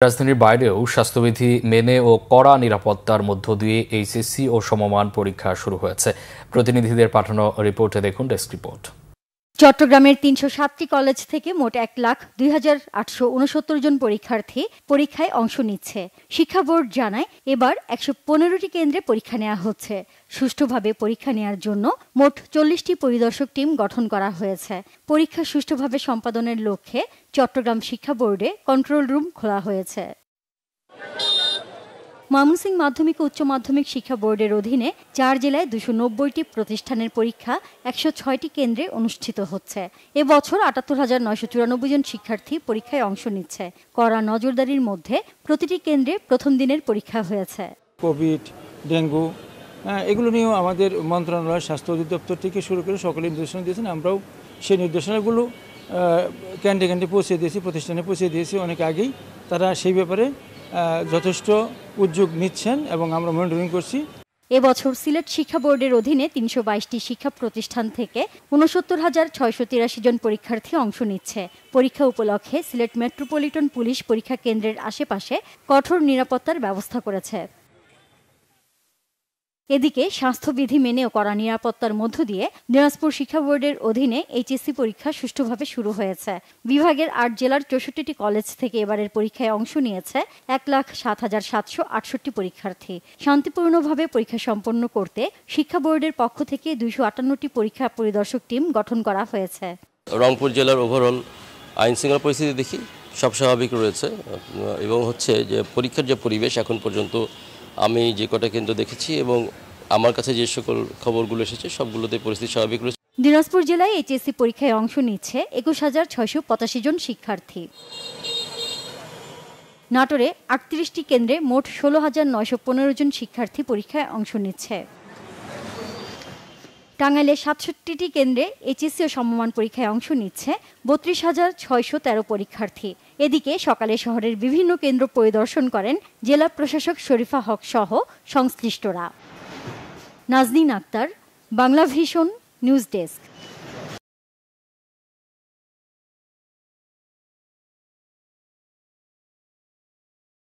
রাজধানীর বাইরেও স্বাস্থ্যবিধি মেনে ও কড়া নিরাপত্তার মধ্য দিয়ে এইচএসসি ও সমমান পরীক্ষা শুরু হয়েছে। প্রতিনিধিদের পাঠানো রিপোর্টে দেখুন ডেস্ক রিপোর্ট। চট্টগ্রামের ৩০৭টি কলেজ থেকে মোট ১,২,৮৬৯ জন পরীক্ষার্থী পরীক্ষায় অংশ নিচ্ছে। শিক্ষা বোর্ড জানায়, এবার ১১৫টি কেন্দ্রে পরীক্ষা নেওয়া হচ্ছে। সুষ্ঠুভাবে পরীক্ষা নেওয়ার জন্য মোট ৪০টি পরিদর্শক টিম গঠন করা হয়েছে। পরীক্ষা সুষ্ঠুভাবে সম্পাদনের লক্ষ্যে চট্টগ্রাম শিক্ষা বোর্ডে কন্ট্রোল রুম খোলা হয়েছে। ময়মনসিংহ মাধ্যমিক ও উচ্চ মাধ্যমিক শিক্ষা বোর্ডের অধীনে ৪ জেলায় ২৯০টি প্রতিষ্ঠানের পরীক্ষা ১০৬টি কেন্দ্রে অনুষ্ঠিত হচ্ছে। এবছর ৭৮,৯৯৪ জন শিক্ষার্থী পরীক্ষায় অংশ নিচ্ছে। কড়া নজরদারির মধ্যে প্রতিটি কেন্দ্রে প্রথম দিনের পরীক্ষা হয়েছে। কোভিড, ডেঙ্গু এগুলো নিয়েও আমাদের মন্ত্রণালয়, স্বাস্থ্য অধিদপ্তর থেকে শুরু করে সকলে নির্দেশনা দিয়েছেন। আমরাও সেই নির্দেশনাগুলো ক্যান্ডে ক্যান্ডে পৌঁছে দিয়েছি, প্রতিষ্ঠানে পৌঁছে দিয়েছি অনেক আগেই। তারা সেই ব্যাপারে যথেষ্ট উদ্যোগ নিচ্ছেন এবং আমরা মনিটরিং করছি। এবছর সিলেট শিক্ষা বোর্ডের অধীনে ৩২২টি শিক্ষা প্রতিষ্ঠান থেকে ৬৯,৬৮৩ জন পরীক্ষার্থী অংশ নিচ্ছে। পরীক্ষা উপলক্ষে সিলেট মেট্রোপলিটন পুলিশ পরীক্ষা কেন্দ্রের আশেপাশে কঠোর নিরাপত্তার ব্যবস্থা করেছে। এদিকে স্বাস্থ্যবিধি মেনে ও কড়া নিরাপত্তার মধ্য দিয়ে দিনাজপুর শিক্ষা বোর্ডের অধীনে এইচএসসি পরীক্ষা সুষ্ঠুভাবে শুরু হয়েছে। বিভাগের ৮ জেলার ৬৪টি কলেজ থেকে এবারের পরীক্ষায় অংশ নিয়েছে ১,০৭,৭৬৮ পরীক্ষার্থী। শান্তিপূর্ণভাবে পরীক্ষা সম্পন্ন করতে শিক্ষা বোর্ডের পক্ষ থেকে ২৫৮টি পরীক্ষা পরিদর্শক টিম গঠন করা হয়েছে। রংপুর জেলার ওভারঅল আইন শৃঙ্খলা পরিস্থিতি দেখি সব স্বাভাবিক রয়েছে এবং হচ্ছে যে পরীক্ষার যে পরিবেশ এখন পর্যন্ত আমি যে কটা কেন্দ্র দেখেছি এবং আমার কাছে যে সকল খবরগুলো এসেছে সবগুলোতে পরিস্থিতি স্বাভাবিক রয়েছে। দিনাজপুর জেলায় এইচএসসি পরীক্ষায় অংশ নিচ্ছে ২১,৬৮৫ জন শিক্ষার্থী। নাটোরে ৩৮টি কেন্দ্রে মোট ১৬,৯১৫ জন শিক্ষার্থী পরীক্ষায় অংশ নিচ্ছে। টাঙ্গাইলে ৬৭টি কেন্দ্রে এইচএসসি ও সমমান পরীক্ষায় অংশ নিচ্ছে ৩২,৬১৩ পরীক্ষার্থী। এদিকে সকালে শহরের বিভিন্ন কেন্দ্র পরিদর্শন করেন জেলা প্রশাসক শরীফা হক সহ সংশ্লিষ্টরা। Naznin Akter, Bangla Vision, news desk.